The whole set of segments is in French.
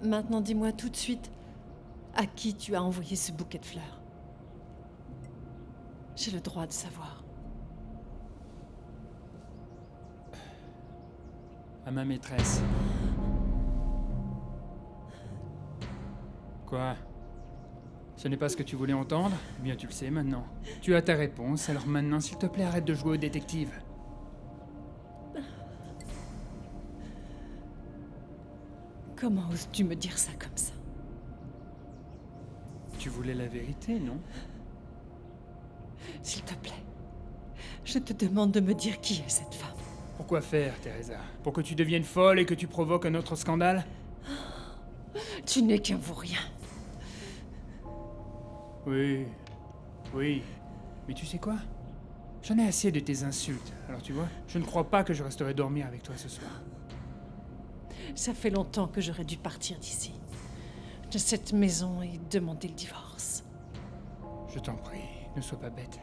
Maintenant, dis-moi tout de suite, à qui tu as envoyé ce bouquet de fleurs? J'ai le droit de savoir. À ma maîtresse. Quoi? Ce n'est pas ce que tu voulais entendre? Bien, tu le sais maintenant. Tu as ta réponse, alors maintenant, s'il te plaît, arrête de jouer au détective. Comment oses-tu me dire ça comme ça? Tu voulais la vérité, non? S'il te plaît, je te demande de me dire qui est cette femme. Pourquoi faire, Teresa? Pour que tu deviennes folle et que tu provoques un autre scandale? Tu n'es qu'un vaurien. Oui. Oui. Mais tu sais quoi? J'en ai assez de tes insultes. Alors tu vois, je ne crois pas que je resterai dormir avec toi ce soir. Ça fait longtemps que j'aurais dû partir d'ici, de cette maison et demander le divorce. Je t'en prie, ne sois pas bête.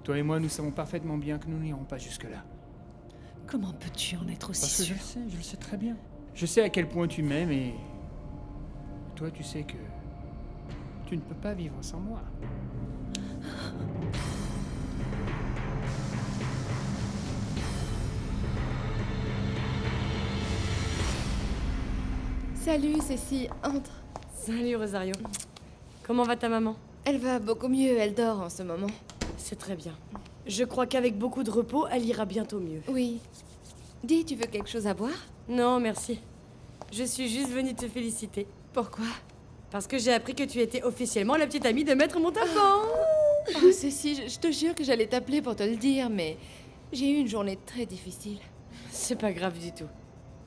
Toi et moi, nous savons parfaitement bien que nous n'irons pas jusque-là. Comment peux-tu en être aussi Parce que sûr? je le sais très bien. Je sais à quel point tu m'aimes et... Toi, tu sais que... Tu ne peux pas vivre sans moi. Salut Cécile, entre. Salut Rosario. Comment va ta maman? Elle va beaucoup mieux, elle dort en ce moment. C'est très bien. Je crois qu'avec beaucoup de repos, elle ira bientôt mieux. Oui. Dis, tu veux quelque chose à boire? Non, merci. Je suis juste venue te féliciter. Pourquoi? Parce que j'ai appris que tu étais officiellement la petite amie de Maître Montafon. Oh Cécile, je te jure que j'allais t'appeler pour te le dire, mais j'ai eu une journée très difficile. C'est pas grave du tout.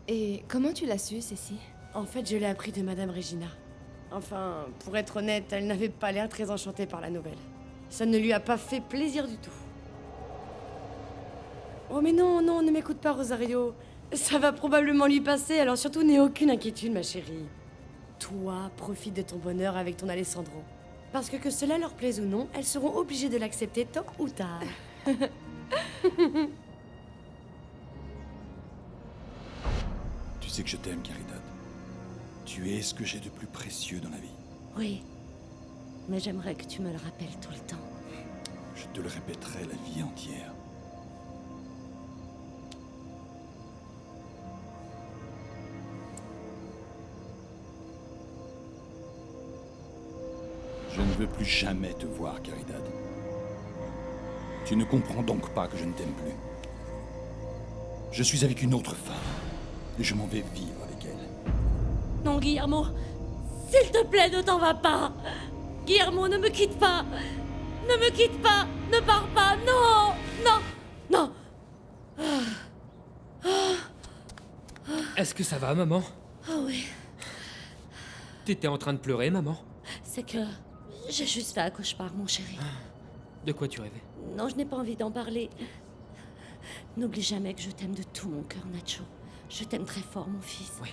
Et comment tu l'as su, Cécile? En fait, je l'ai appris de Madame Regina. Enfin, pour être honnête, elle n'avait pas l'air très enchantée par la nouvelle. Ça ne lui a pas fait plaisir du tout. Oh mais non, non, ne m'écoute pas, Rosario. Ça va probablement lui passer, alors surtout n'aie aucune inquiétude, ma chérie. Toi, profite de ton bonheur avec ton Alessandro. Parce que cela leur plaise ou non, elles seront obligées de l'accepter tôt ou tard. Tu sais que je t'aime, Caridad. Tu es ce que j'ai de plus précieux dans la vie. Oui, mais j'aimerais que tu me le rappelles tout le temps. Je te le répéterai la vie entière. Je ne veux plus jamais te voir, Caridad. Tu ne comprends donc pas que je ne t'aime plus. Je suis avec une autre femme, et je m'en vais vivre avec elle. Non, Guillermo, s'il te plaît, ne t'en va pas. Guillermo, ne me quitte pas. Ne me quitte pas. Ne pars pas. Non, non, non. Est-ce que ça va, maman? Oh oui, T'étais en train de pleurer, maman? c'est que j'ai juste fait un cauchemar, mon chéri. De quoi tu rêvais? Non, je n'ai pas envie d'en parler. N'oublie jamais que je t'aime de tout mon cœur, Nacho. Je t'aime très fort, mon fils. Oui.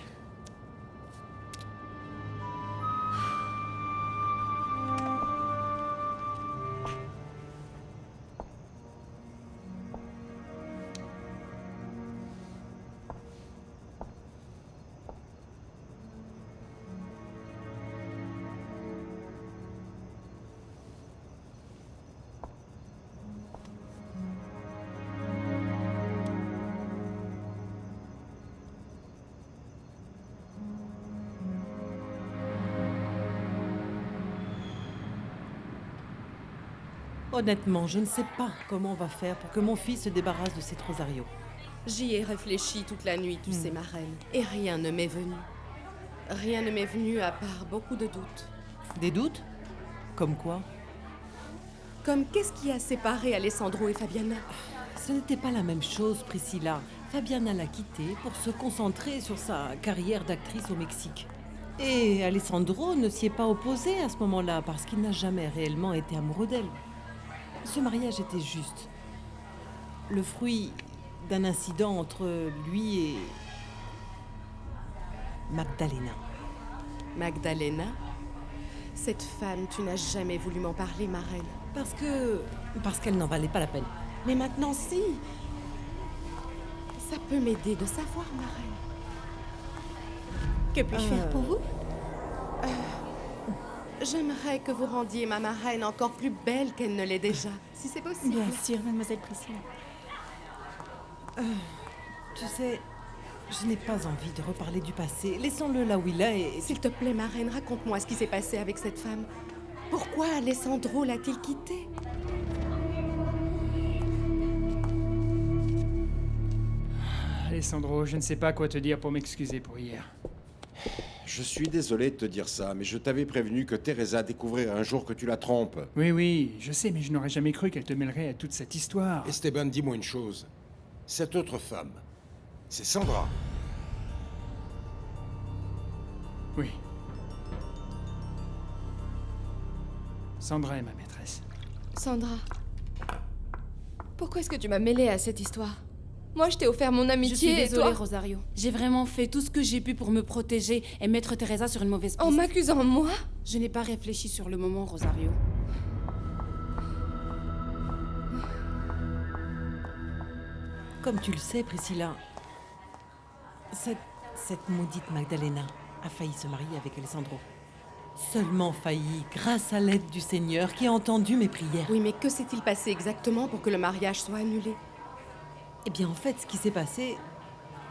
Honnêtement, je ne sais pas comment on va faire pour que mon fils se débarrasse de cette Rosario. J'y ai réfléchi toute la nuit, tu sais, ma reine. Et rien ne m'est venu. Rien ne m'est venu à part beaucoup de doutes. Des doutes? Comme quoi? Comme qu'est-ce qui a séparé Alessandro et Fabiana? Ce n'était pas la même chose, Priscilla. Fabiana l'a quitté pour se concentrer sur sa carrière d'actrice au Mexique. Et Alessandro ne s'y est pas opposé à ce moment-là parce qu'il n'a jamais réellement été amoureux d'elle. Ce mariage était juste le fruit d'un incident entre lui et Magdalena. Magdalena? Cette femme, tu n'as jamais voulu m'en parler, ma reine. Parce qu'elle n'en valait pas la peine. Mais maintenant, si. Ça peut m'aider de savoir, ma reine. Que puis-je faire pour vous? J'aimerais que vous rendiez ma marraine encore plus belle qu'elle ne l'est déjà, si c'est possible. Bien sûr, mademoiselle Priscilla. Tu sais, je n'ai pas envie de reparler du passé. Laissons-le là où il est et... S'il te plaît, ma reine, raconte-moi ce qui s'est passé avec cette femme. Pourquoi Alessandro l'a-t-il quittée? Alessandro, je ne sais pas quoi te dire pour m'excuser pour hier. Je suis désolé de te dire ça, mais je t'avais prévenu que Teresa découvrirait un jour que tu la trompes. Oui, je sais, mais je n'aurais jamais cru qu'elle te mêlerait à toute cette histoire. Esteban, dis-moi une chose. Cette autre femme, c'est Sandra. Oui. Sandra est ma maîtresse. Sandra, pourquoi est-ce que tu m'as mêlée à cette histoire? Moi, je t'ai offert mon Je amitié suis et désolée, toi... Rosario. J'ai vraiment fait tout ce que j'ai pu pour me protéger et mettre Teresa sur une mauvaise piste. En m'accusant moi? Je n'ai pas réfléchi sur le moment, Rosario. Comme tu le sais, Priscilla, cette maudite Magdalena a failli se marier avec Alessandro. Seulement failli grâce à l'aide du Seigneur qui a entendu mes prières. Oui, mais que s'est-il passé exactement pour que le mariage soit annulé? Eh bien, en fait, ce qui s'est passé,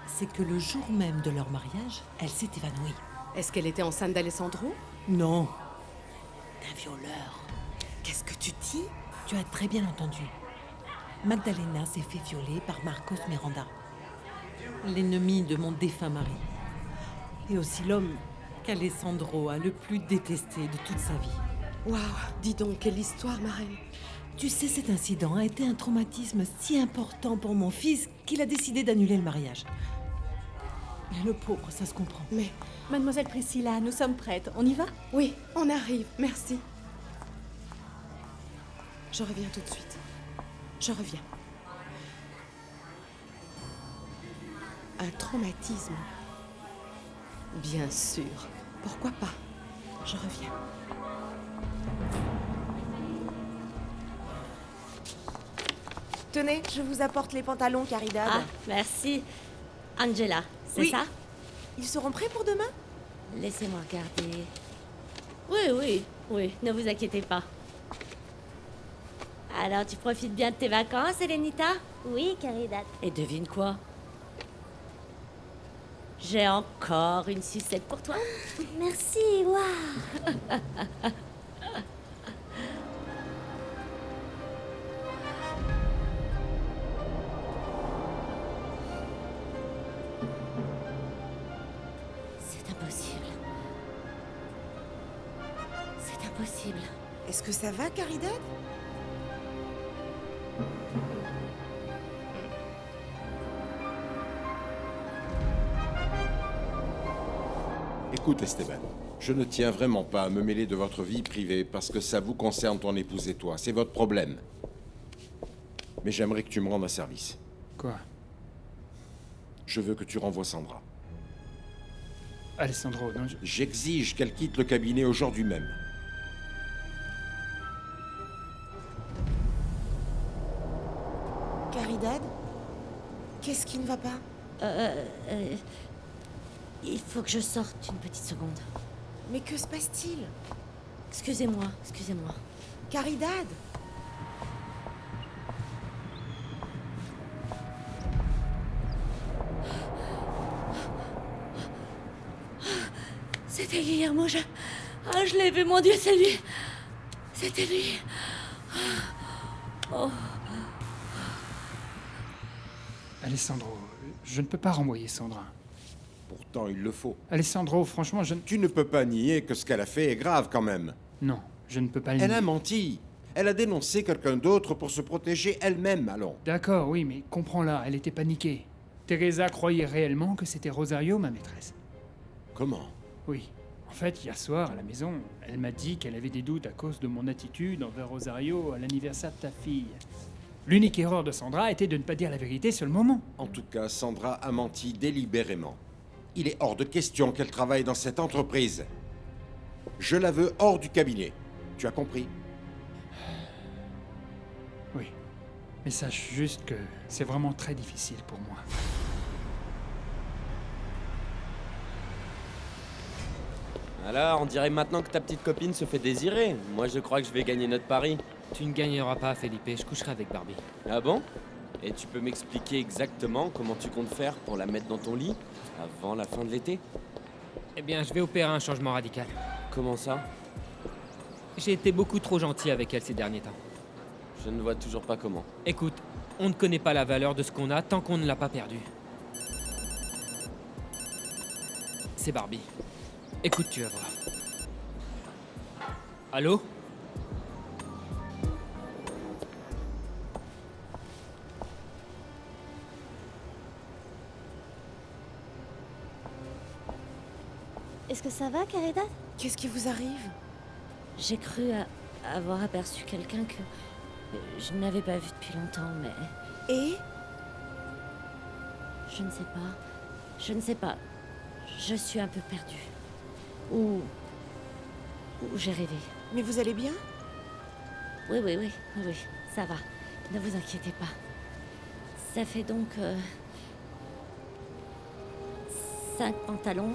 c'est que le jour même de leur mariage, elle s'est évanouie. Est-ce qu'elle était enceinte d'Alessandro? Non, d'un violeur. Qu'est-ce que tu dis? Tu as très bien entendu. Magdalena s'est fait violer par Marcos Miranda, l'ennemi de mon défunt mari. Et aussi l'homme qu'Alessandro a le plus détesté de toute sa vie. Waouh, dis donc, quelle histoire, ma reine. Tu sais, cet incident a été un traumatisme si important pour mon fils qu'il a décidé d'annuler le mariage. Et le pauvre, ça se comprend. Mais... Mademoiselle Priscilla, nous sommes prêtes. On y va? Oui, on arrive, merci. Je reviens tout de suite. Je reviens. Un traumatisme? Bien sûr. Pourquoi pas? Je reviens. Tenez, je vous apporte les pantalons, Caridad. Ah, merci. Angela, c'est Oui. ça? Ils seront prêts pour demain? Laissez-moi regarder. Oui, ne vous inquiétez pas. Alors, tu profites bien de tes vacances, Elenita? Oui, Caridad. Et devine quoi? J'ai encore une sucette pour toi. Merci, waouh. C'est impossible. C'est impossible. Est-ce que ça va, Caridad? Écoute, Esteban, je ne tiens vraiment pas à me mêler de votre vie privée parce que ça vous concerne, ton épouse et toi. C'est votre problème. Mais j'aimerais que tu me rendes un service. Quoi? Je veux que tu renvoies Sandra. Alessandro, non, J'exige qu'elle quitte le cabinet aujourd'hui même. Caridad? Qu'est-ce qui ne va pas? Il faut que je sorte une petite seconde. Mais que se passe-t-il? Excusez-moi. Caridad? C'était Guillermo, je l'ai vu, mon Dieu, c'est lui. C'était lui. Alessandro, je ne peux pas renvoyer Sandra. Pourtant, il le faut. Alessandro, franchement, je ne... Tu ne peux pas nier que ce qu'elle a fait est grave quand même. Non, je ne peux pas le Elle a nier. menti. Elle a dénoncé quelqu'un d'autre pour se protéger elle-même, allons. D'accord, oui, mais comprends-la, elle était paniquée. Teresa croyait réellement que c'était Rosario, ma maîtresse. Comment? Oui. En fait, hier soir, à la maison, elle m'a dit qu'elle avait des doutes à cause de mon attitude envers Rosario à l'anniversaire de ta fille. L'unique erreur de Sandra était de ne pas dire la vérité sur le moment. En tout cas, Sandra a menti délibérément. Il est hors de question qu'elle travaille dans cette entreprise. Je la veux hors du cabinet. Tu as compris? Oui. Mais sache juste que c'est vraiment très difficile pour moi. Alors, on dirait maintenant que ta petite copine se fait désirer. Moi, je crois que je vais gagner notre pari. Tu ne gagneras pas, Felipe. Je coucherai avec Barbie. Ah bon? Et tu peux m'expliquer exactement comment tu comptes faire pour la mettre dans ton lit avant la fin de l'été? Eh bien, je vais opérer un changement radical. Comment ça? J'ai été beaucoup trop gentil avec elle ces derniers temps. Je ne vois toujours pas comment. Écoute, on ne connaît pas la valeur de ce qu'on a tant qu'on ne l'a pas perdu. C'est Barbie. Écoute, tu vas voir. Allô? Est-ce que ça va, Caridad? Qu'est-ce qui vous arrive? J'ai cru avoir aperçu quelqu'un que je n'avais pas vu depuis longtemps, mais Et? je ne sais pas. Je ne sais pas. Je suis un peu perdue. Ou j'ai rêvé. Mais vous allez bien? Oui, ça va. Ne vous inquiétez pas. Ça fait donc 5 pantalons.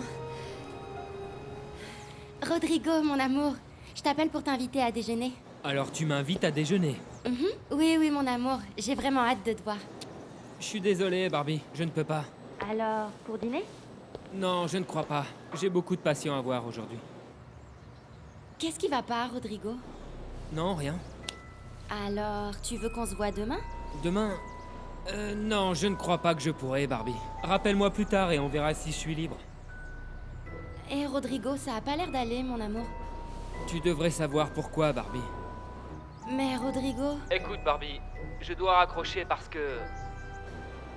Rodrigo, mon amour, je t'appelle pour t'inviter à déjeuner. Alors tu m'invites à déjeuner. Oui, mon amour, j'ai vraiment hâte de te voir. Je suis désolé, Barbie. Je ne peux pas. Alors, pour dîner? Non, je ne crois pas. J'ai beaucoup de patients à voir aujourd'hui. Qu'est-ce qui va pas, Rodrigo? Non, rien. Alors, tu veux qu'on se voit demain? Demain... non, je ne crois pas que je pourrai, Barbie. Rappelle-moi plus tard et on verra si je suis libre. Eh, Rodrigo, ça a pas l'air d'aller, mon amour. Tu devrais savoir pourquoi, Barbie. Mais Rodrigo... Écoute, Barbie, je dois raccrocher parce que...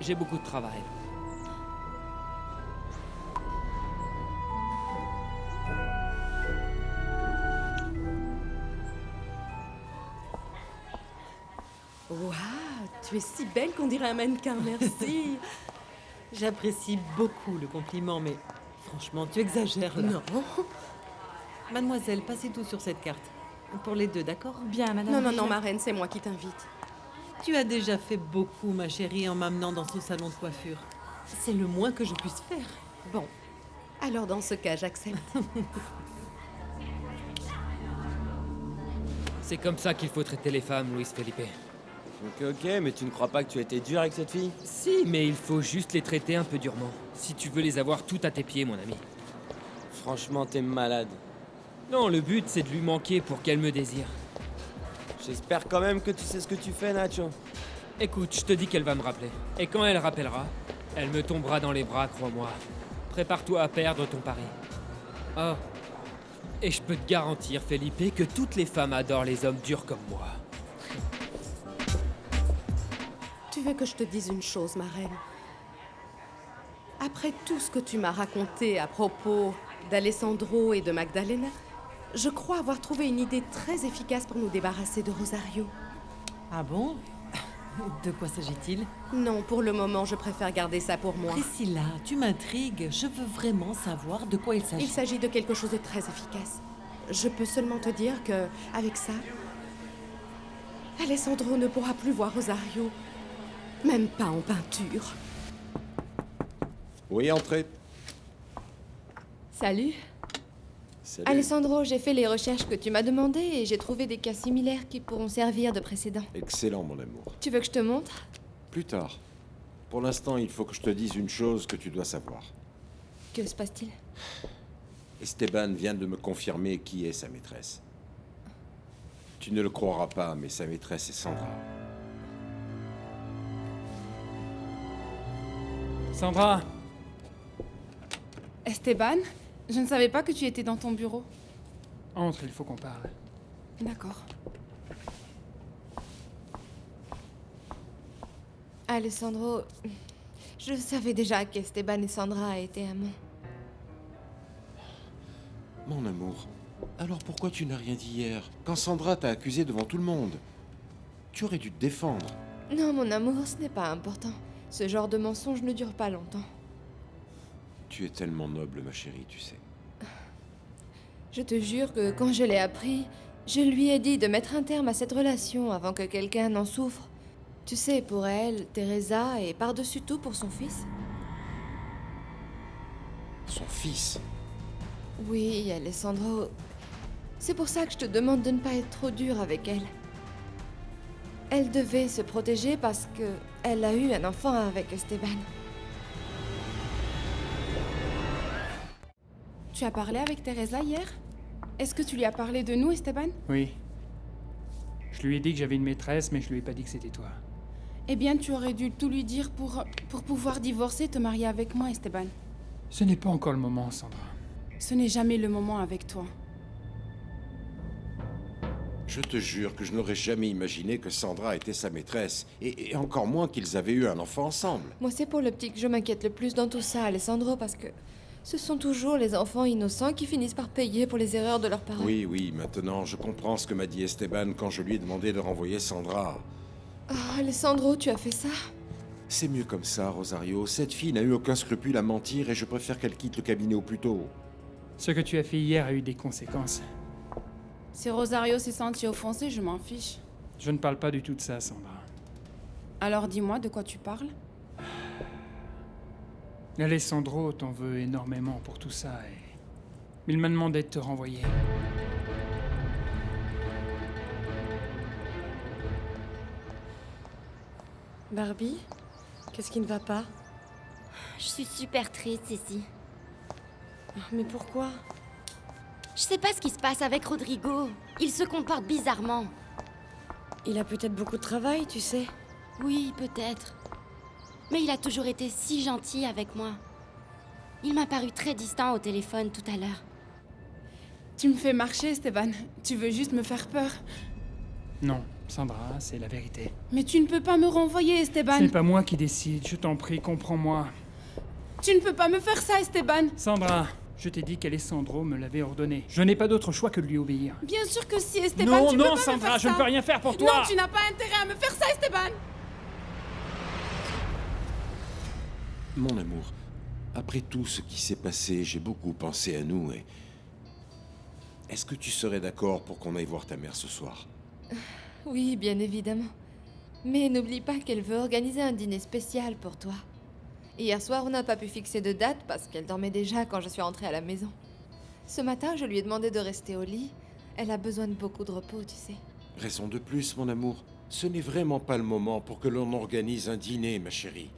j'ai beaucoup de travail. Waouh, tu es si belle qu'on dirait un mannequin, merci. J'apprécie beaucoup le compliment, mais franchement, tu exagères là. Non. Mademoiselle, passez tout sur cette carte. Pour les deux, d'accord? Bien, madame. Non, ma reine, c'est moi qui t'invite. Tu as déjà fait beaucoup, ma chérie, en m'amenant dans ce salon de coiffure. C'est le moins que je puisse faire. Bon, alors dans ce cas, j'accepte. C'est comme ça qu'il faut traiter les femmes, Luis Felipe. Ok, mais tu ne crois pas que tu as été dur avec cette fille? Si, mais il faut juste les traiter un peu durement. Si tu veux les avoir tout à tes pieds, mon ami. Franchement, t'es malade. Non, le but, c'est de lui manquer pour qu'elle me désire. J'espère quand même que tu sais ce que tu fais, Nacho. Écoute, je te dis qu'elle va me rappeler. Et quand elle rappellera, elle me tombera dans les bras, crois-moi. Prépare-toi à perdre ton pari. Oh. Et je peux te garantir, Felipe, que toutes les femmes adorent les hommes durs comme moi. Tu veux que je te dise une chose, ma reine? Après tout ce que tu m'as raconté à propos d'Alessandro et de Magdalena, je crois avoir trouvé une idée très efficace pour nous débarrasser de Rosario. Ah bon? De quoi s'agit-il? Non, pour le moment, je préfère garder ça pour moi. Priscilla, tu m'intrigues. Je veux vraiment savoir de quoi il s'agit. Il s'agit de quelque chose de très efficace. Je peux seulement te dire que, avec ça, Alessandro ne pourra plus voir Rosario. Même pas en peinture. Oui, entrez. Salut. Salut. Alessandro, j'ai fait les recherches que tu m'as demandées et j'ai trouvé des cas similaires qui pourront servir de précédent. Excellent, mon amour. Tu veux que je te montre? Plus tard. Pour l'instant, il faut que je te dise une chose que tu dois savoir. Que se passe-t-il? Esteban vient de me confirmer qui est sa maîtresse. Tu ne le croiras pas, mais sa maîtresse est Sandra. Sandra! Esteban, je ne savais pas que tu étais dans ton bureau. Entre, il faut qu'on parle. D'accord. Alessandro, je savais déjà qu'Esteban et Sandra étaient amants. Mon amour, alors pourquoi tu n'as rien dit hier, quand Sandra t'a accusé devant tout le monde? Tu aurais dû te défendre. Non, mon amour, ce n'est pas important. Ce genre de mensonge ne dure pas longtemps. Tu es tellement noble, ma chérie, tu sais. Je te jure que quand je l'ai appris, je lui ai dit de mettre un terme à cette relation avant que quelqu'un n'en souffre. Tu sais, pour elle, Teresa, et par-dessus tout pour son fils. Son fils? Oui, Alessandro. C'est pour ça que je te demande de ne pas être trop dur avec elle. Elle devait se protéger parce que elle a eu un enfant avec Esteban. Tu as parlé avec Teresa hier? Est-ce que tu lui as parlé de nous, Esteban? Oui. Je lui ai dit que j'avais une maîtresse, mais je lui ai pas dit que c'était toi. Eh bien, tu aurais dû tout lui dire pour pouvoir divorcer et te marier avec moi, Esteban. Ce n'est pas encore le moment, Sandra. Ce n'est jamais le moment avec toi. Je te jure que je n'aurais jamais imaginé que Sandra était sa maîtresse, et encore moins qu'ils avaient eu un enfant ensemble. Moi, c'est pour le petit que je m'inquiète le plus dans tout ça, Alessandro, parce que ce sont toujours les enfants innocents qui finissent par payer pour les erreurs de leurs parents. Oui, maintenant, je comprends ce que m'a dit Esteban quand je lui ai demandé de renvoyer Sandra. Oh, Alessandro, tu as fait ça? C'est mieux comme ça, Rosario. Cette fille n'a eu aucun scrupule à mentir et je préfère qu'elle quitte le cabinet au plus tôt. Ce que tu as fait hier a eu des conséquences. Si Rosario s'est senti offensé, je m'en fiche. Je ne parle pas du tout de ça, Sandra. Alors dis-moi de quoi tu parles? Alessandro t'en veut énormément pour tout ça et... Il m'a demandé de te renvoyer. Barbie, qu'est-ce qui ne va pas? Je suis super triste ici. Mais pourquoi? Je sais pas ce qui se passe avec Rodrigo. Il se comporte bizarrement. Il a peut-être beaucoup de travail, tu sais. Oui, peut-être. Mais il a toujours été si gentil avec moi. Il m'a paru très distant au téléphone tout à l'heure. Tu me fais marcher, Esteban. Tu veux juste me faire peur. Non, Sandra, c'est la vérité. Mais tu ne peux pas me renvoyer, Esteban. C'est pas moi qui décide, je t'en prie, comprends-moi. Tu ne peux pas me faire ça, Esteban. Sandra, je t'ai dit qu'Alessandro me l'avait ordonné. Je n'ai pas d'autre choix que de lui obéir. Bien sûr que si, Esteban, non, tu peux pas Sandra, me faire ça. je ne peux rien faire pour toi. Non, tu n'as pas intérêt à me faire ça, Esteban. Mon amour, après tout ce qui s'est passé, j'ai beaucoup pensé à nous et... Est-ce que tu serais d'accord pour qu'on aille voir ta mère ce soir? Oui, bien évidemment. Mais n'oublie pas qu'elle veut organiser un dîner spécial pour toi. Hier soir, on n'a pas pu fixer de date parce qu'elle dormait déjà quand je suis rentrée à la maison. Ce matin, je lui ai demandé de rester au lit. Elle a besoin de beaucoup de repos, tu sais. Raison de plus, mon amour. Ce n'est vraiment pas le moment pour que l'on organise un dîner, ma chérie.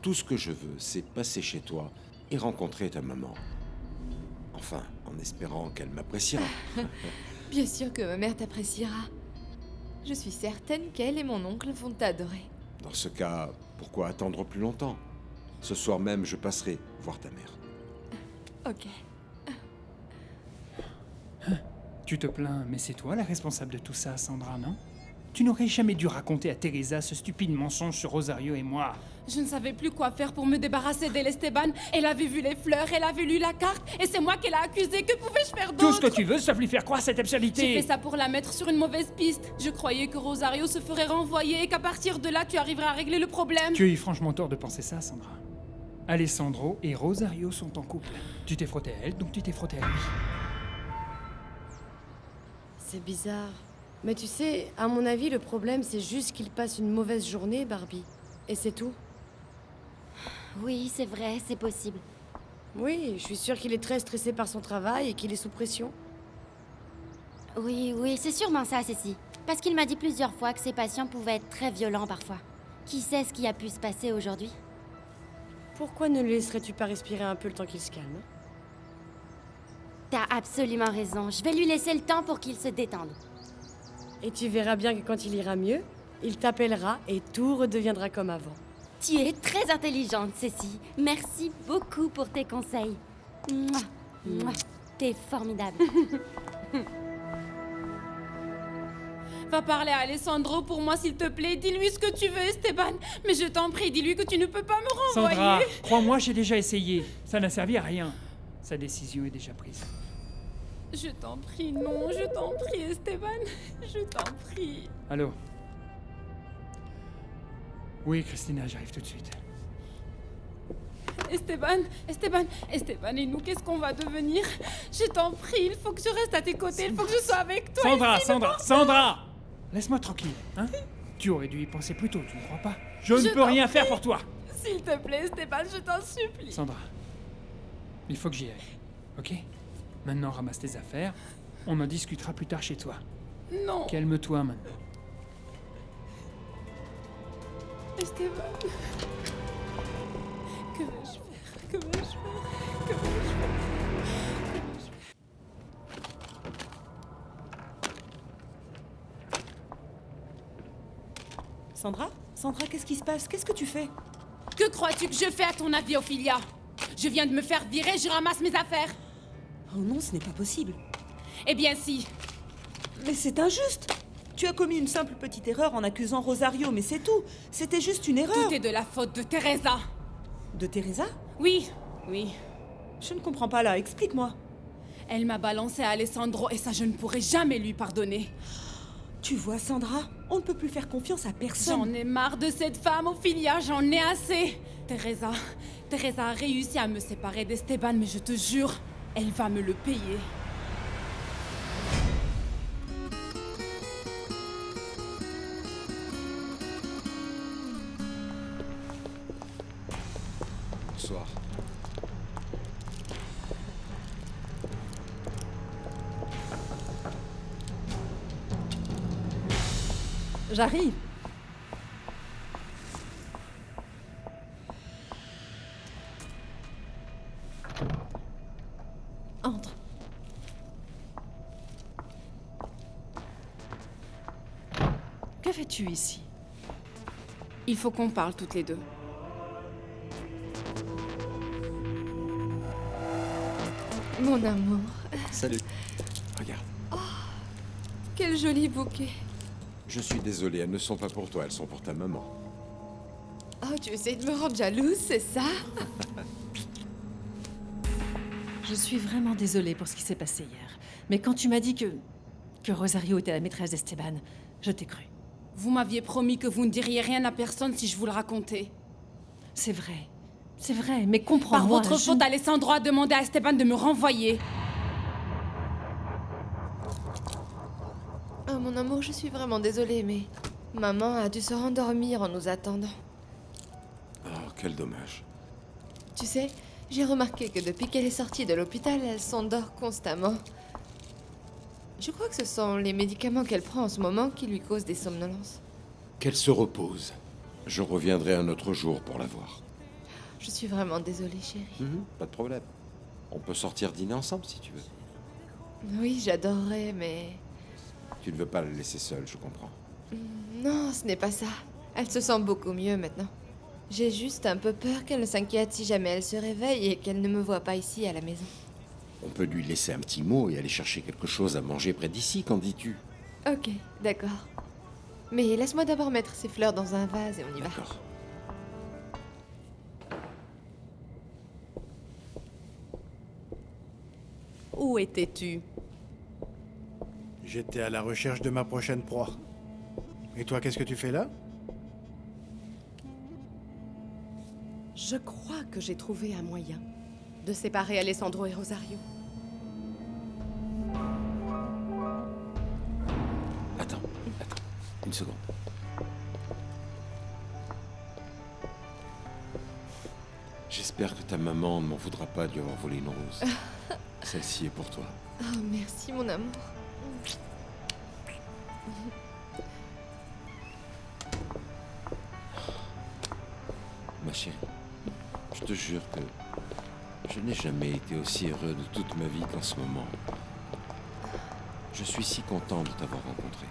Tout ce que je veux, c'est passer chez toi et rencontrer ta maman. Enfin, en espérant qu'elle m'appréciera. Bien sûr que ma mère t'appréciera. Je suis certaine qu'elle et mon oncle vont t'adorer. Dans ce cas, pourquoi attendre plus longtemps? Ce soir même, je passerai voir ta mère. Ok. Tu te plains, mais c'est toi la responsable de tout ça, Sandra, non? Tu n'aurais jamais dû raconter à Teresa ce stupide mensonge sur Rosario et moi. Je ne savais plus quoi faire pour me débarrasser d'elle, Esteban. Elle avait vu les fleurs, elle avait lu la carte, et c'est moi qu'elle a accusé. Que pouvais-je faire d'autre? Tout ce que tu veux, sauf lui faire croire cette absurdité. J'ai fait ça pour la mettre sur une mauvaise piste. Je croyais que Rosario se ferait renvoyer et qu'à partir de là, tu arriverais à régler le problème. Tu as eu franchement tort de penser ça, Sandra. Alessandro et Rosario sont en couple. Tu t'es frotté à elle, donc tu t'es frotté à lui. C'est bizarre. Mais tu sais, à mon avis, le problème, c'est juste qu'il passe une mauvaise journée, Barbie. Et c'est tout. Oui, c'est vrai, c'est possible. Oui, je suis sûre qu'il est très stressé par son travail et qu'il est sous pression. Oui, c'est sûrement ça, Cécile. Parce qu'il m'a dit plusieurs fois que ses patients pouvaient être très violents parfois. Qui sait ce qui a pu se passer aujourd'hui? Pourquoi ne le laisserais-tu pas respirer un peu le temps qu'il se calme? T'as absolument raison. Je vais lui laisser le temps pour qu'il se détende. Et tu verras bien que quand il ira mieux, il t'appellera et tout redeviendra comme avant. Tu es très intelligente, Cécile. Merci beaucoup pour tes conseils. Mouah, mouah. T'es formidable. Va parler à Alessandro pour moi, s'il te plaît. Dis-lui ce que tu veux, Esteban. Mais je t'en prie, dis-lui que tu ne peux pas me renvoyer. Sandra, crois-moi, j'ai déjà essayé. Ça n'a servi à rien. Sa décision est déjà prise. Je t'en prie, non, je t'en prie, Esteban. Je t'en prie. Allô? Oui, Christina, j'arrive tout de suite. Esteban, et nous, qu'est-ce qu'on va devenir? Je t'en prie, il faut que je reste à tes côtés, il faut que je sois avec toi. Sandra! Laisse-moi tranquille, hein? Tu aurais dû y penser plus tôt, tu ne crois pas? Je ne peux rien faire pour toi! S'il te plaît, Esteban, je t'en supplie. Sandra, il faut que j'y aille, ok? Maintenant, ramasse tes affaires, on en discutera plus tard chez toi. Non. Calme-toi maintenant. Esteban. Que vais-je faire? Que vais-je faire? Que vais-je faire? Sandra? Sandra, qu'est-ce qui se passe? Qu'est-ce que tu fais? Que crois-tu que je fais à ton avis, Ophelia? Je viens de me faire virer, je ramasse mes affaires. Oh non, ce n'est pas possible. Eh bien si. Mais c'est injuste. Tu as commis une simple petite erreur en accusant Rosario, mais c'est tout. C'était juste une erreur. Tout est de la faute de Teresa. De Teresa? Oui. Je ne comprends pas là, explique-moi. Elle m'a balancé à Alessandro et ça je ne pourrai jamais lui pardonner. Tu vois, Sandra, on ne peut plus faire confiance à personne. J'en ai marre de cette femme, Ophelia, j'en ai assez. Teresa a réussi à me séparer d'Esteban, mais je te jure, elle va me le payer. Bonsoir. J'arrive. Entre. Que fais-tu ici? Il faut qu'on parle toutes les deux. Mon amour. Salut. Regarde. Quel joli bouquet. Je suis désolé, elles ne sont pas pour toi, elles sont pour ta maman. Oh, tu essayes de me rendre jalouse, c'est ça? Je suis vraiment désolée pour ce qui s'est passé hier. Mais quand tu m'as dit que Rosario était la maîtresse d'Esteban, je t'ai cru. Vous m'aviez promis que vous ne diriez rien à personne si je vous le racontais. C'est vrai, mais comprends-moi. Par votre faute, Alessandro a demandé à Esteban de me renvoyer. Oh, mon amour, je suis vraiment désolée, mais maman a dû se rendormir en nous attendant. Oh, quel dommage. Tu sais, j'ai remarqué que depuis qu'elle est sortie de l'hôpital, elle s'endort constamment. Je crois que ce sont les médicaments qu'elle prend en ce moment qui lui causent des somnolences. Qu'elle se repose. Je reviendrai un autre jour pour la voir. Je suis vraiment désolée, chérie. Pas de problème. On peut sortir dîner ensemble si tu veux. Oui, j'adorerais, mais... Tu ne veux pas la laisser seule, je comprends. Non, ce n'est pas ça. Elle se sent beaucoup mieux maintenant. J'ai juste un peu peur qu'elle ne s'inquiète si jamais elle se réveille et qu'elle ne me voit pas ici à la maison. On peut lui laisser un petit mot et aller chercher quelque chose à manger près d'ici, qu'en dis-tu? Ok, d'accord. Mais laisse-moi d'abord mettre ces fleurs dans un vase et on y va. D'accord. Où étais-tu? J'étais à la recherche de ma prochaine proie. Et toi, qu'est-ce que tu fais là? Je crois que j'ai trouvé un moyen de séparer Alessandro et Rosario. Attends, une seconde. J'espère que ta maman ne m'en voudra pas de lui avoir volé une rose. Celle-ci est pour toi. Oh, merci, mon amour. Ma chérie, je te jure que je n'ai jamais été aussi heureux de toute ma vie qu'en ce moment. Je suis si content de t'avoir rencontré.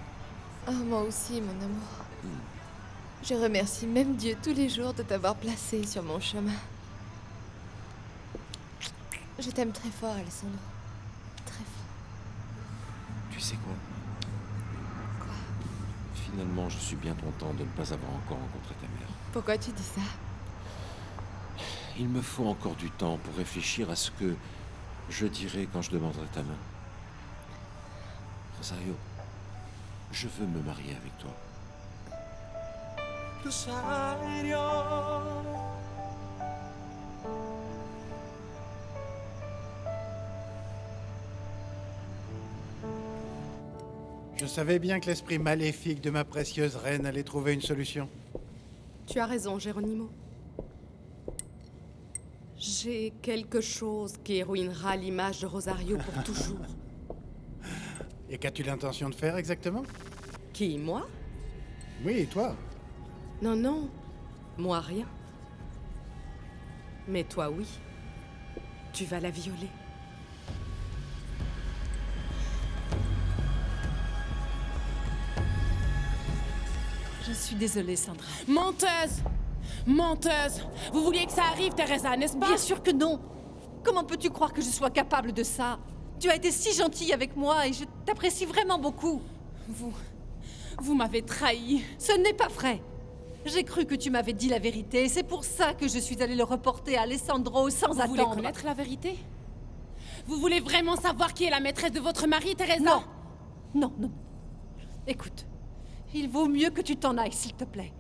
Oh, moi aussi, mon amour. Je remercie même Dieu tous les jours de t'avoir placé sur mon chemin. Je t'aime très fort, Alessandro. Très fort. Tu sais quoi? Finalement, je suis bien content de ne pas avoir encore rencontré ta mère. Pourquoi tu dis ça? Il me faut encore du temps pour réfléchir à ce que je dirai quand je demanderai ta main. Rosario, je veux me marier avec toi. Je savais bien que l'esprit maléfique de ma précieuse reine allait trouver une solution. Tu as raison, Geronimo. J'ai quelque chose qui ruinera l'image de Rosario pour toujours. Et qu'as-tu l'intention de faire exactement? Qui, moi? Oui, toi. Non, non. Moi, rien. Mais toi, oui. Tu vas la violer. Je suis désolée, Sandra. Menteuse! Menteuse! Vous vouliez que ça arrive, Teresa, n'est-ce pas? Bien sûr que non. Comment peux-tu croire que je sois capable de ça? Tu as été si gentille avec moi et je t'apprécie vraiment beaucoup. Vous m'avez trahi. Ce n'est pas vrai. J'ai cru que tu m'avais dit la vérité et c'est pour ça que je suis allée le reporter à Alessandro sans attendre. Vous voulez connaître la vérité? Vous voulez vraiment savoir qui est la maîtresse de votre mari, Teresa? Non. Non, non. Écoute, il vaut mieux que tu t'en ailles, s'il te plaît.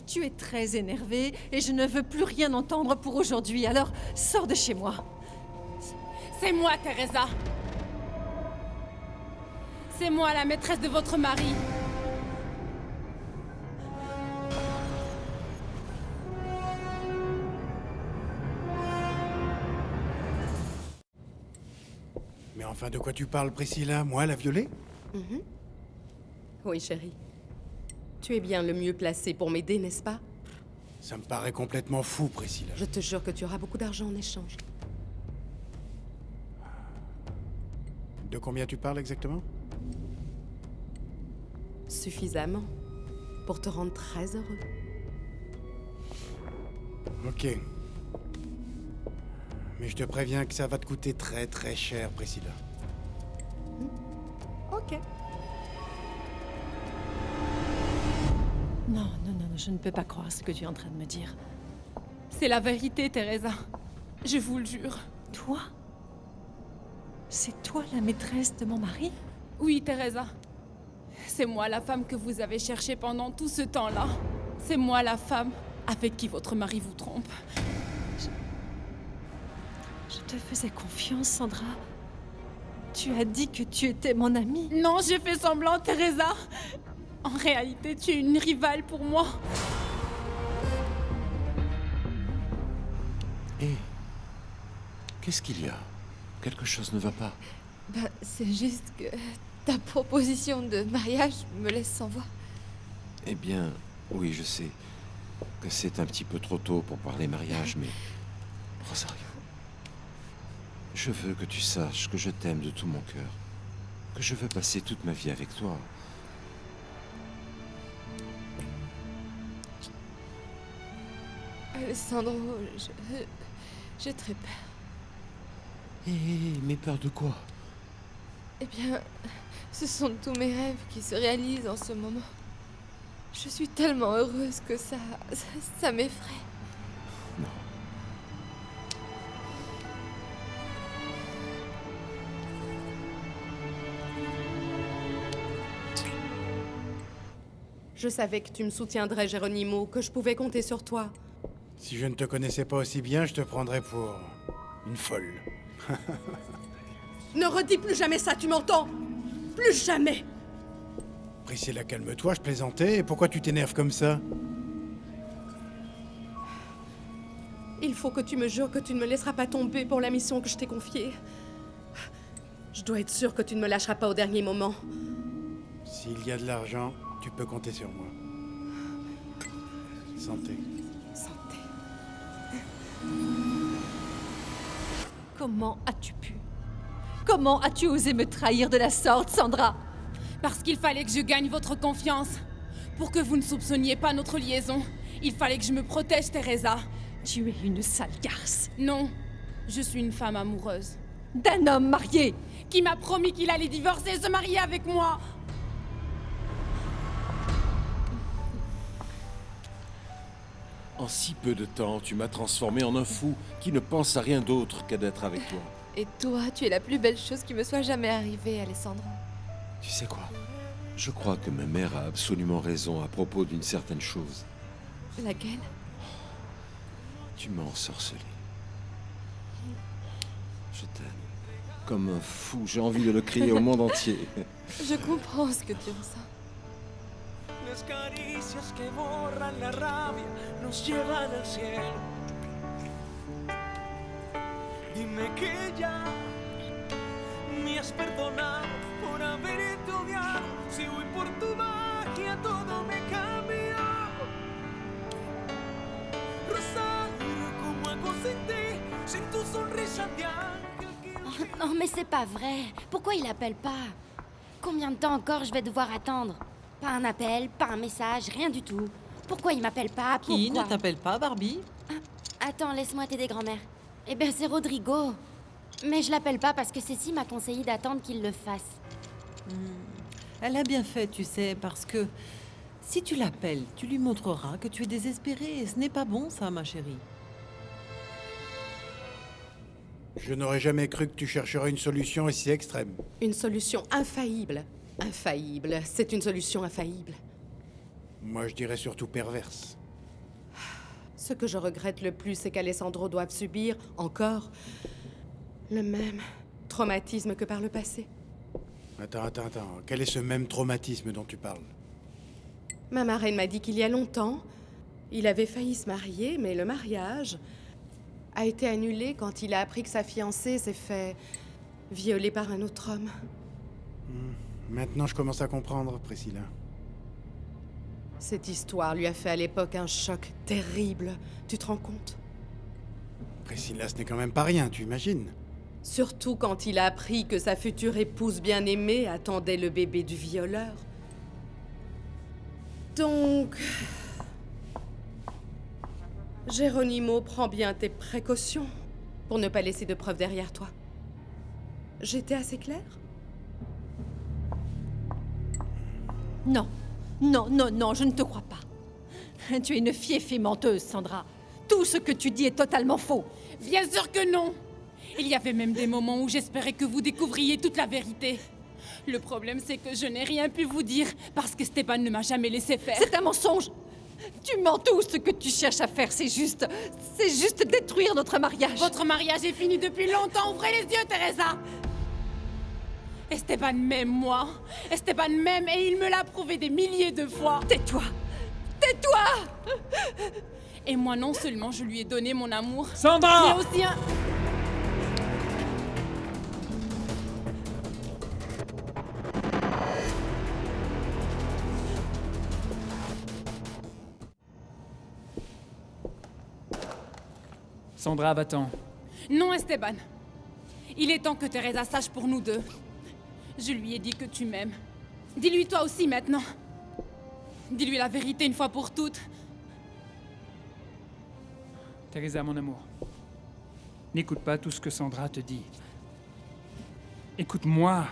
Tu es très énervée et je ne veux plus rien entendre pour aujourd'hui, alors sors de chez moi. C'est moi, Teresa. C'est moi, la maîtresse de votre mari. Mais enfin, de quoi tu parles, Priscilla? Moi, la violer? Oui, chérie. Tu es bien le mieux placé pour m'aider, n'est-ce pas? Ça me paraît complètement fou, Priscilla. Je te jure que tu auras beaucoup d'argent en échange. De combien tu parles exactement? Suffisamment pour te rendre très heureux. Ok. Mais je te préviens que ça va te coûter très très cher, Priscilla. Ok. Non, non, non, je ne peux pas croire ce que tu es en train de me dire. C'est la vérité, Teresa. Je vous le jure. Toi? C'est toi la maîtresse de mon mari? Oui, Teresa. C'est moi la femme que vous avez cherchée pendant tout ce temps-là. C'est moi la femme avec qui votre mari vous trompe. Je te faisais confiance, Sandra. Tu as dit que tu étais mon amie. Non, j'ai fait semblant, Teresa. En réalité, tu es une rivale pour moi. Hé, qu'est-ce qu'il y a? Quelque chose ne va pas. Bah, c'est juste que ta proposition de mariage me laisse sans voix. Eh bien, oui, je sais que c'est un petit peu trop tôt pour parler mariage, mais... Rosario, je veux que tu saches que je t'aime de tout mon cœur. Que je veux passer toute ma vie avec toi. Alessandro, j'ai très peur. Hé, mais peur de quoi? Eh bien, ce sont tous mes rêves qui se réalisent en ce moment. Je suis tellement heureuse que ça m'effraie. Non. Je savais que tu me soutiendrais, Geronimo, que je pouvais compter sur toi. Si je ne te connaissais pas aussi bien, je te prendrais pour... une folle. Ne redis plus jamais ça, tu m'entends? Plus jamais! Priscilla, calme-toi, je plaisantais. Et pourquoi tu t'énerves comme ça? Il faut que tu me jures que tu ne me laisseras pas tomber pour la mission que je t'ai confiée. Je dois être sûre que tu ne me lâcheras pas au dernier moment. S'il y a de l'argent, tu peux compter sur moi. Santé. Santé. Comment as-tu pu? Comment as-tu osé me trahir de la sorte, Sandra? Parce qu'il fallait que je gagne votre confiance. Pour que vous ne soupçonniez pas notre liaison, il fallait que je me protège, Teresa. Tu es une sale garce. Non, je suis une femme amoureuse. D'un homme marié qui m'a promis qu'il allait divorcer et se marier avec moi. En si peu de temps, tu m'as transformé en un fou qui ne pense à rien d'autre qu'à d'être avec toi. Et toi, tu es la plus belle chose qui me soit jamais arrivée, Alessandro. Tu sais quoi? Je crois que ma mère a absolument raison à propos d'une certaine chose. Laquelle? Tu m'as ensorcelé. Je t'aime. Comme un fou, j'ai envie de le crier au monde entier. Je comprends ce que tu ressens. Las caricias que borran la rabia nos llevan al cielo. Dime que ya me has perdonado por haberte odiado. Si voy por tu magia todo me cambió. Rosario, como hago sin ti, sin tu sonrisa de ángel que... Oh, non, mais c'est pas vrai. Pourquoi il appelle pas? Combien de temps encore je vais devoir attendre? Pas un appel, pas un message, rien du tout. Pourquoi il m'appelle pas? Pourquoi? Qui ne t'appelle pas, Barbie? Attends, laisse-moi t'aider, grand-mère. Eh ben, c'est Rodrigo. Mais je l'appelle pas parce que Cécile m'a conseillé d'attendre qu'il le fasse. Elle a bien fait, tu sais, parce que si tu l'appelles, tu lui montreras que tu es désespérée. Et ce n'est pas bon, ça, ma chérie. Je n'aurais jamais cru que tu chercherais une solution aussi extrême. Une solution infaillible. Infaillible, c'est une solution infaillible. Moi, je dirais surtout perverse. Ce que je regrette le plus, c'est qu'Alessandro doive subir, encore, le même traumatisme que par le passé. Attends. Quel est ce même traumatisme dont tu parles? Ma marraine m'a dit qu'il y a longtemps, il avait failli se marier, mais le mariage a été annulé quand il a appris que sa fiancée s'est fait violer par un autre homme. Maintenant, je commence à comprendre, Priscilla. Cette histoire lui a fait à l'époque un choc terrible. Tu te rends compte? Priscilla, ce n'est quand même pas rien, tu imagines? Surtout quand il a appris que sa future épouse bien-aimée attendait le bébé du violeur. Donc... Geronimo, prends bien tes précautions pour ne pas laisser de preuves derrière toi. J'étais assez claire? Non, je ne te crois pas. Tu es une fieffée menteuse, Sandra. Tout ce que tu dis est totalement faux. Bien sûr que non. Il y avait même des moments où j'espérais que vous découvriez toute la vérité. Le problème, c'est que je n'ai rien pu vous dire parce que Stéphane ne m'a jamais laissé faire. C'est un mensonge. Tu mens tout. Ce que tu cherches à faire, c'est juste détruire notre mariage. Votre mariage est fini depuis longtemps. Ouvrez les yeux, Teresa. Esteban m'aime, moi. Esteban m'aime et il me l'a prouvé des milliers de fois. Tais-toi. Et moi, non seulement je lui ai donné mon amour... Sandra! Mais aussi un... Sandra, va-t'en. Non, Esteban. Il est temps que Teresa sache pour nous deux. Je lui ai dit que tu m'aimes. Dis-lui toi aussi maintenant. Dis-lui la vérité une fois pour toutes. Teresa, mon amour. N'écoute pas tout ce que Sandra te dit. Écoute-moi.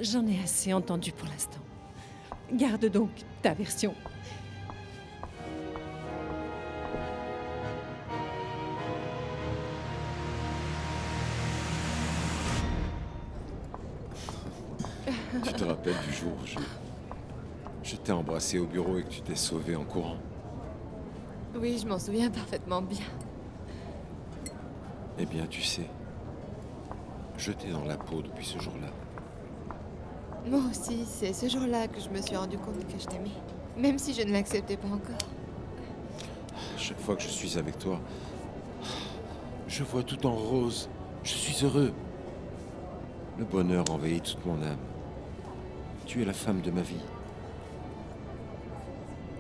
J'en ai assez entendu pour l'instant. Garde donc ta version. Tu te rappelles du jour où je t'ai embrassé au bureau et que tu t'es sauvé en courant? Oui, je m'en souviens parfaitement bien. Eh bien, tu sais, je t'ai dans la peau depuis ce jour-là. Moi aussi, c'est ce jour-là que je me suis rendu compte que je t'aimais. Même si je ne l'acceptais pas encore. Chaque fois que je suis avec toi, je vois tout en rose. Je suis heureux. Le bonheur envahit toute mon âme. Tu es la femme de ma vie.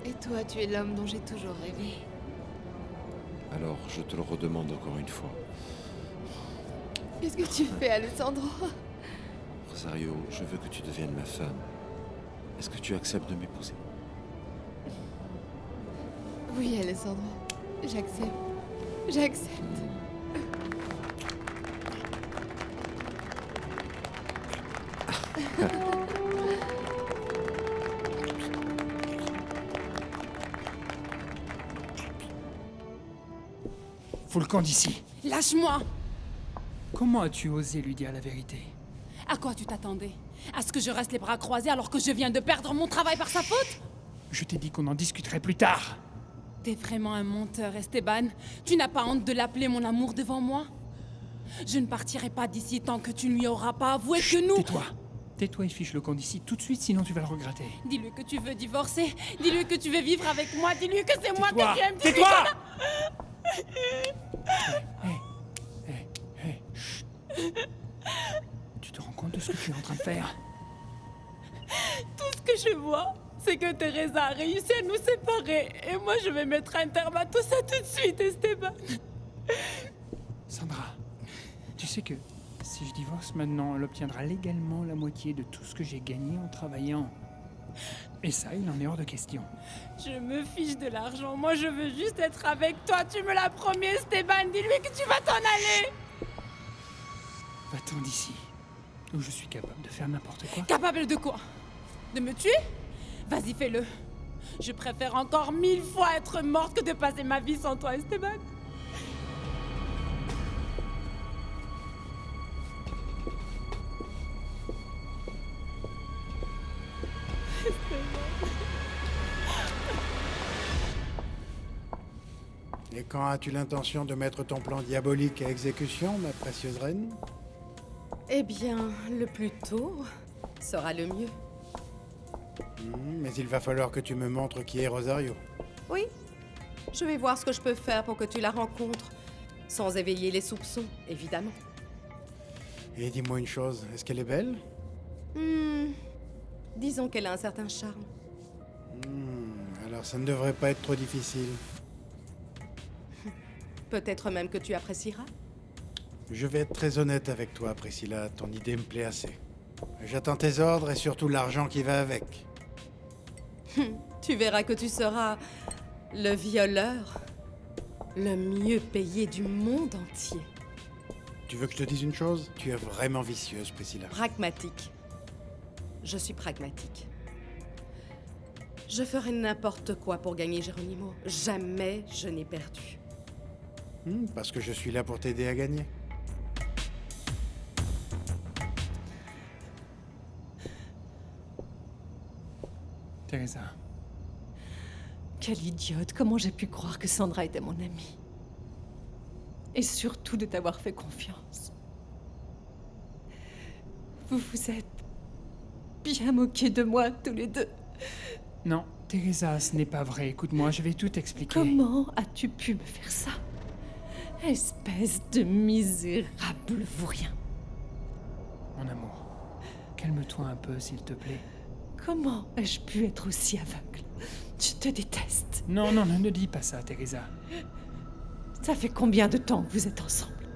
Et toi, tu es l'homme dont j'ai toujours rêvé. Alors, je te le redemande encore une fois. Qu'est-ce que tu fais, Alessandro? Rosario, je veux que tu deviennes ma femme. Est-ce que tu acceptes de m'épouser? Oui, Alessandro. J'accepte. J'accepte. Fous le camp d'ici. Lâche-moi! Comment as-tu osé lui dire la vérité? À quoi tu t'attendais? À ce que je reste les bras croisés alors que je viens de perdre mon travail par sa faute? Je t'ai dit qu'on en discuterait plus tard. T'es vraiment un menteur, Esteban. Tu n'as pas honte de l'appeler mon amour devant moi? Je ne partirai pas d'ici tant que tu ne lui auras pas avoué que nous... Tais-toi. Tais-toi et fiche le camp d'ici tout de suite, sinon tu vas le regretter. Dis-lui que tu veux divorcer. Dis-lui que tu veux vivre avec moi. Dis-lui que c'est moi que j'aime. Tais-toi! Tu te rends compte de ce que tu es en train de faire? Tout ce que je vois, c'est que Teresa a réussi à nous séparer. Et moi, je vais mettre un terme à tout ça tout de suite, Esteban. Sandra, tu sais que si je divorce maintenant, elle obtiendra légalement la moitié de tout ce que j'ai gagné en travaillant. Et ça, il en est hors de question. Je me fiche de l'argent. Moi, je veux juste être avec toi. Tu me l'as promis, Esteban. Dis-lui que tu vas t'en aller. Va-t'en d'ici, où je suis capable de faire n'importe quoi. Capable de quoi? De me tuer? Vas-y, fais-le. Je préfère encore 1000 fois être morte que de passer ma vie sans toi, Esteban. Et quand as-tu l'intention de mettre ton plan diabolique à exécution, ma précieuse reine? Eh bien, le plus tôt sera le mieux. Mais il va falloir que tu me montres qui est Rosario. Oui, je vais voir ce que je peux faire pour que tu la rencontres, sans éveiller les soupçons, évidemment. Et dis-moi une chose, est-ce qu'elle est belle? Disons qu'elle a un certain charme. Alors ça ne devrait pas être trop difficile. Peut-être même que tu apprécieras. Je vais être très honnête avec toi, Priscilla, ton idée me plaît assez. J'attends tes ordres et surtout l'argent qui va avec. Tu verras que tu seras le violeur le mieux payé du monde entier. Tu veux que je te dise une chose? Tu es vraiment vicieuse, Priscilla. Pragmatique. Je suis pragmatique. Je ferai n'importe quoi pour gagner Geronimo. Jamais je n'ai perdu. Parce que je suis là pour t'aider à gagner. Teresa. Quelle idiote, comment j'ai pu croire que Sandra était mon amie? Et surtout de t'avoir fait confiance. Vous vous êtes bien moqués de moi, tous les deux. Non, Teresa, ce n'est pas vrai. Écoute-moi, je vais tout expliquer. Comment as-tu pu me faire ça? Espèce de misérable vaurien. Mon amour, calme-toi un peu, s'il te plaît. Comment ai-je pu être aussi aveugle? Je te déteste. Non, ne dis pas ça, Teresa. Ça fait combien de temps que vous êtes ensemble?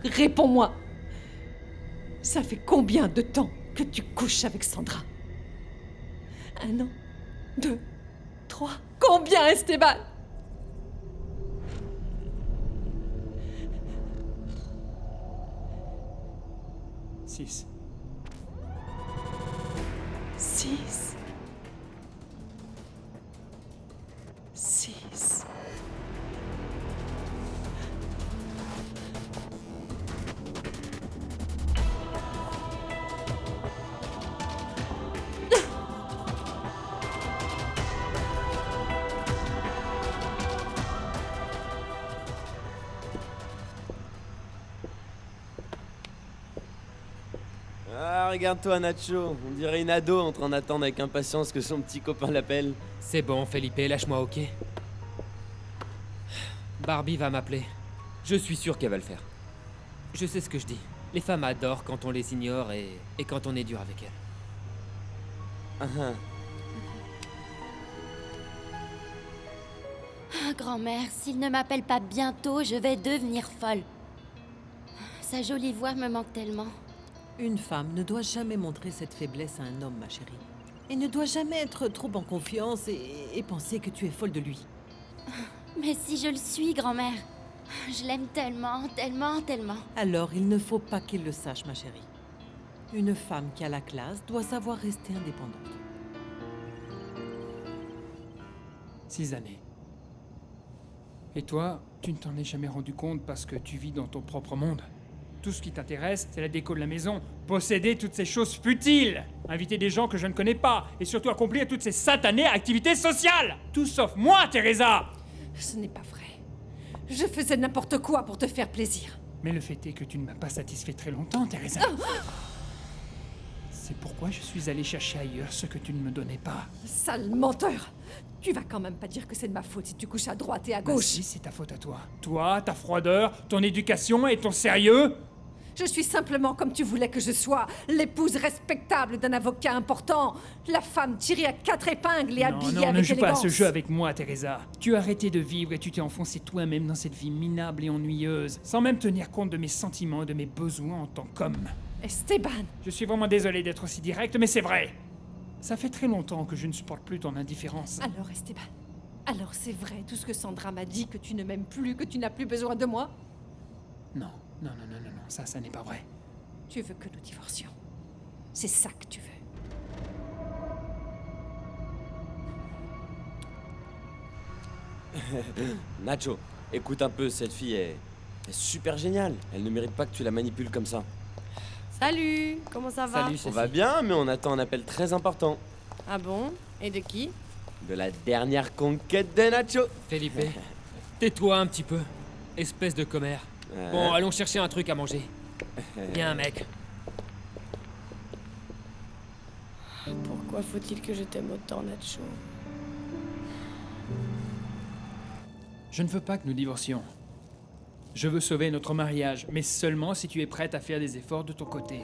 Réponds-moi. Ça fait combien de temps que tu couches avec Sandra? 1 an? 2? 3? Combien, Esteban? Six. 6. 6. Ah, regarde-toi, Nacho. On dirait une ado en train d'attendre avec impatience que son petit copain l'appelle. C'est bon, Felipe, lâche-moi, ok? Barbie va m'appeler. Je suis sûr qu'elle va le faire. Je sais ce que je dis. Les femmes adorent quand on les ignore et quand on est dur avec elles. Ah, grand-mère, s'il ne m'appelle pas bientôt, je vais devenir folle. Sa jolie voix me manque tellement. Une femme ne doit jamais montrer cette faiblesse à un homme, ma chérie. Il ne doit jamais être trop en confiance et penser que tu es folle de lui. Mais si je le suis, grand-mère. Je l'aime tellement, tellement, tellement. Alors, il ne faut pas qu'il le sache, ma chérie. Une femme qui a la classe doit savoir rester indépendante. 6 années. Et toi, tu ne t'en es jamais rendu compte parce que tu vis dans ton propre monde. Tout ce qui t'intéresse, c'est la déco de la maison. Posséder toutes ces choses futiles. Inviter des gens que je ne connais pas. Et surtout accomplir toutes ces satanées activités sociales. Tout sauf moi, Teresa. Ce n'est pas vrai. Je faisais n'importe quoi pour te faire plaisir. Mais le fait est que tu ne m'as pas satisfait très longtemps, Teresa. C'est pourquoi je suis allé chercher ailleurs ce que tu ne me donnais pas. Sale menteur! Tu vas quand même pas dire que c'est de ma faute si tu couches à droite et à Bah gauche. si, c'est ta faute à toi. Toi, ta froideur, ton éducation et ton sérieux. Je suis simplement comme tu voulais que je sois, l'épouse respectable d'un avocat important, la femme tirée à 4 épingles et habillée Non, avec ne joue pas à ce élégance. jeu avec moi, Teresa. Tu as arrêté de vivre et tu t'es enfoncé toi-même dans cette vie minable et ennuyeuse, sans même tenir compte de mes sentiments et de mes besoins en tant qu'homme. Esteban! Je suis vraiment désolé d'être aussi direct, mais c'est vrai. Ça fait très longtemps que je ne supporte plus ton indifférence. Alors, Esteban, alors c'est vrai tout ce que Sandra m'a dit, que tu ne m'aimes plus, que tu n'as plus besoin de moi? Non, ça n'est pas vrai. Tu veux que nous divorcions. C'est ça que tu veux. Nacho, écoute un peu, cette fille est super géniale. Elle ne mérite pas que tu la manipules comme ça. Salut, comment ça va? On va bien, mais on attend un appel très important. Ah bon? Et de qui? De la dernière conquête de Nacho. Felipe, tais-toi un petit peu, espèce de commère. Bon, allons chercher un truc à manger. Viens, mec. Pourquoi faut-il que je t'aime autant, Nacho? Je ne veux pas que nous divorcions. Je veux sauver notre mariage, mais seulement si tu es prête à faire des efforts de ton côté.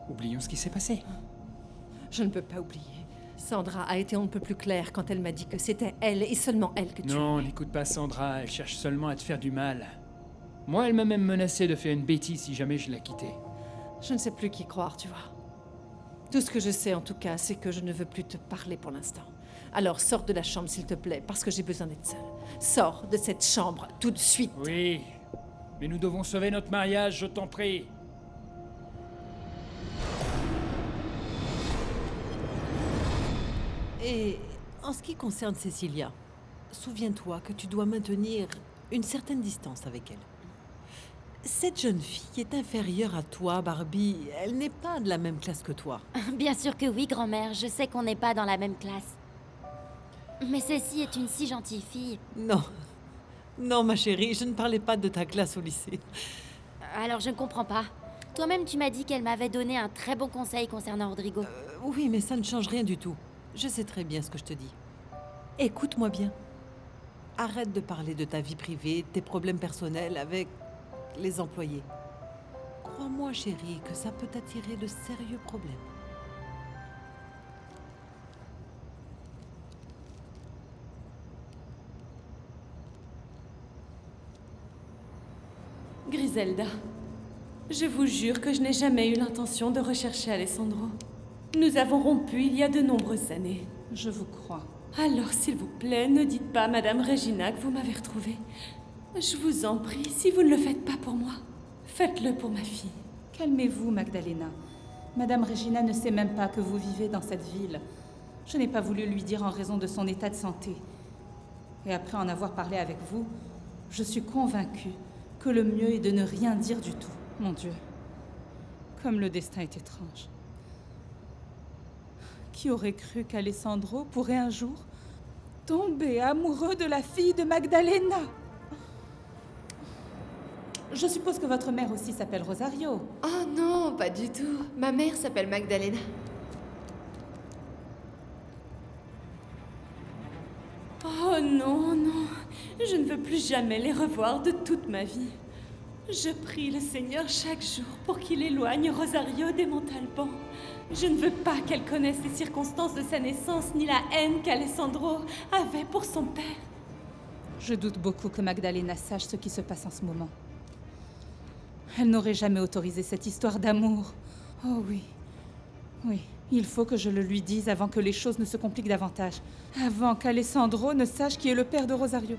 Oublions ce qui s'est passé. Je ne peux pas oublier. Sandra a été on ne peut plus claire quand elle m'a dit que c'était elle et seulement elle que tu Non, aimais. n'écoute pas Sandra, elle cherche seulement à te faire du mal. Moi, elle m'a même menacé de faire une bêtise si jamais je la quittais. Je ne sais plus qui croire, tu vois. Tout ce que je sais en tout cas, c'est que je ne veux plus te parler pour l'instant. Alors sors de la chambre s'il te plaît, parce que j'ai besoin d'être seule. Sors de cette chambre tout de suite. Oui, mais nous devons sauver notre mariage, je t'en prie. Et en ce qui concerne Cecilia, souviens-toi que tu dois maintenir une certaine distance avec elle. Cette jeune fille est inférieure à toi, Barbie. Elle n'est pas de la même classe que toi. Bien sûr que oui, grand-mère. Je sais qu'on n'est pas dans la même classe. Mais Cécile est une si gentille fille. Non. Non, ma chérie, je ne parlais pas de ta classe au lycée. Alors je ne comprends pas. Toi-même, tu m'as dit qu'elle m'avait donné un très bon conseil concernant Rodrigo. Oui, mais ça ne change rien du tout. Je sais très bien ce que je te dis. Écoute-moi bien. Arrête de parler de ta vie privée, de tes problèmes personnels avec les employés. Crois-moi, chérie, que ça peut attirer de sérieux problèmes. Griselda, je vous jure que je n'ai jamais eu l'intention de rechercher Alessandro. Nous avons rompu il y a de nombreuses années. Je vous crois. Alors, s'il vous plaît, ne dites pas à Madame Regina que vous m'avez retrouvée. Je vous en prie, si vous ne le faites pas pour moi, faites-le pour ma fille. Calmez-vous, Magdalena. Madame Regina ne sait même pas que vous vivez dans cette ville. Je n'ai pas voulu lui dire en raison de son état de santé. Et après en avoir parlé avec vous, je suis convaincue que le mieux est de ne rien dire du tout. Mon Dieu, comme le destin est étrange. Qui aurait cru qu'Alessandro pourrait un jour tomber amoureux de la fille de Magdalena? Je suppose que votre mère aussi s'appelle Rosario. Oh non, pas du tout. Ma mère s'appelle Magdalena. Oh non, non, je ne veux plus jamais les revoir de toute ma vie. Je prie le Seigneur chaque jour pour qu'il éloigne Rosario des Montalban. Je ne veux pas qu'elle connaisse les circonstances de sa naissance ni la haine qu'Alessandro avait pour son père. Je doute beaucoup que Magdalena sache ce qui se passe en ce moment. Elle n'aurait jamais autorisé cette histoire d'amour. Oh oui, Oui, il faut que je le lui dise avant que les choses ne se compliquent davantage. Avant qu'Alessandro ne sache qui est le père de Rosario.